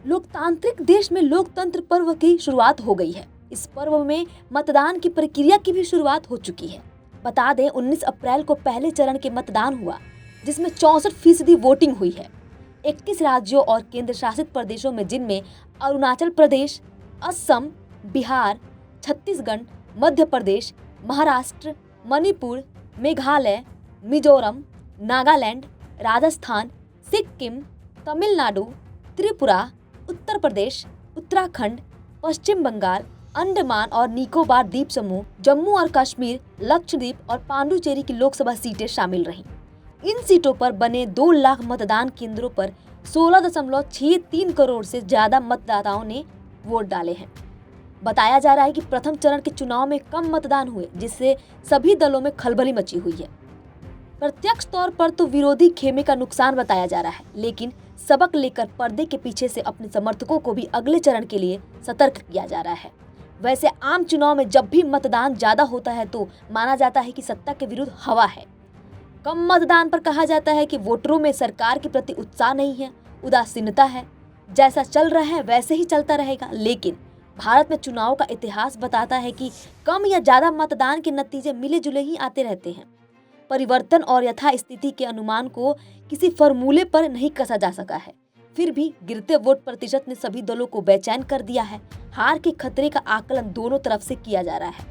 लोकतांत्रिक देश में लोकतंत्र पर्व की शुरुआत हो गई है। इस पर्व में मतदान की प्रक्रिया की भी शुरुआत हो चुकी है। बता दें 19 अप्रैल को पहले चरण के मतदान हुआ, जिसमें 64% वोटिंग हुई है। 21 राज्यों और केंद्र शासित प्रदेशों में, जिनमें अरुणाचल प्रदेश, असम, बिहार, छत्तीसगढ़, मध्य प्रदेश, महाराष्ट्र, मणिपुर, मेघालय, मिजोरम, नागालैंड, राजस्थान, सिक्किम, तमिलनाडु, त्रिपुरा, उत्तर प्रदेश, उत्तराखंड, पश्चिम बंगाल, अंडमान और निकोबार द्वीप समूह, जम्मू और कश्मीर, लक्षद्वीप और पांडुचेरी की लोकसभा सीटें शामिल रहीं। इन सीटों पर बने 2 लाख मतदान केंद्रों पर 16.63 करोड़ से ज्यादा मतदाताओं ने वोट डाले हैं। बताया जा रहा है कि प्रथम चरण के चुनाव में कम मतदान हुए, जिससे सभी दलों में खलबली मची हुई है। प्रत्यक्ष तौर पर तो विरोधी खेमे का नुकसान बताया जा रहा है, लेकिन सबक लेकर पर्दे के पीछे से अपने समर्थकों को भी अगले चरण के लिए सतर्क किया जा रहा है। वैसे आम चुनाव में जब भी मतदान ज्यादा होता है तो माना जाता है कि सत्ता के विरुद्ध हवा है। कम मतदान पर कहा जाता है कि वोटरों में सरकार के प्रति उत्साह नहीं है, उदासीनता है। जैसा चल रहा है वैसे ही चलता रहेगा। लेकिन भारत में चुनाव का इतिहास बताता है कि कम या ज्यादा मतदान के नतीजे मिले जुले ही आते रहते हैं। परिवर्तन और यथास्थिति के अनुमान को किसी फॉर्मूले पर नहीं कसा जा सका है। फिर भी गिरते वोट प्रतिशत ने सभी दलों को बेचैन कर दिया है। हार के खतरे का आकलन दोनों तरफ से किया जा रहा है।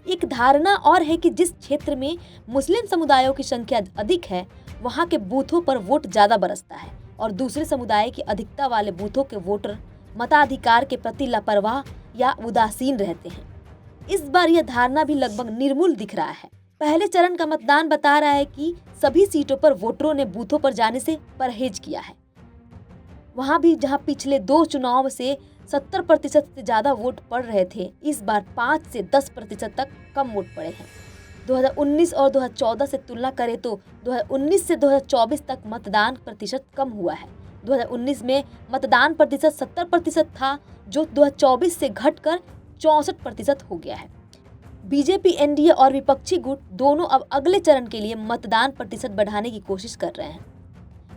एक धारणा और है कि जिस क्षेत्र में मुस्लिम समुदायों की संख्या अधिक है, वहां के बूथों पर वोट ज्यादा बरसता है और दूसरे समुदाय की अधिकता वाले बूथों के वोटर मताधिकार के प्रति लापरवाह या उदासीन रहते हैं। इस बार यह धारणा भी लगभग निर्मूल दिख रहा है। पहले चरण का मतदान बता रहा है कि सभी सीटों पर वोटरों ने बूथों पर जाने से परहेज किया है। वहां भी जहां पिछले 2 चुनाव से 70% से ज्यादा वोट पड़ रहे थे, इस बार 5 से 10% तक कम वोट पड़े हैं। 2019 और 2014 से तुलना करें तो 2019 से 2024 तक मतदान प्रतिशत कम हुआ है। 2019 में मतदान प्रतिशत 70% था, जो 2024 से घटकर 64% हो गया है। बीजेपी, एनडीए और विपक्षी गुट दोनों अब अगले चरण के लिए मतदान प्रतिशत बढ़ाने की कोशिश कर रहे हैं।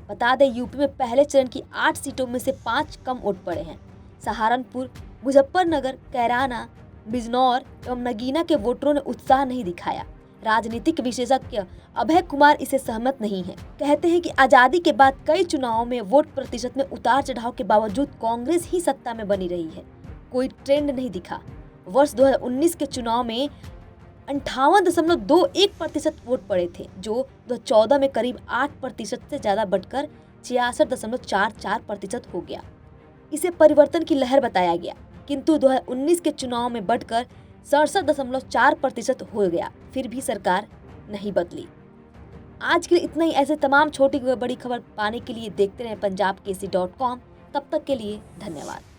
बता दें यूपी में पहले चरण की 8 सीटों में से 5 कम वोट पड़े हैं। सहारनपुर, मुजफ्फरनगर, कैराना, बिजनौर एवं नगीना के वोटरों ने उत्साह नहीं दिखाया। राजनीतिक विशेषज्ञ अभय कुमार इसे सहमत नहीं है। कहते हैं कि आजादी के बाद कई चुनावों में वोट प्रतिशत में उतार चढ़ाव के बावजूद कांग्रेस ही सत्ता में बनी रही है। कोई ट्रेंड नहीं दिखा। वर्ष 2019 के चुनाव में 58.21% वोट पड़े थे, जो 2014 में करीब 8% से ज्यादा बढ़कर 66.44% हो गया। इसे परिवर्तन की लहर बताया गया, किंतु 2019 के चुनाव में बढ़कर 67.4% हो गया। फिर भी सरकार नहीं बदली। आज के लिए इतना ही। ऐसे तमाम छोटी व बड़ी खबर पाने के लिए देखते रहें पंजाबकेसरी.com। तब तक के लिए धन्यवाद।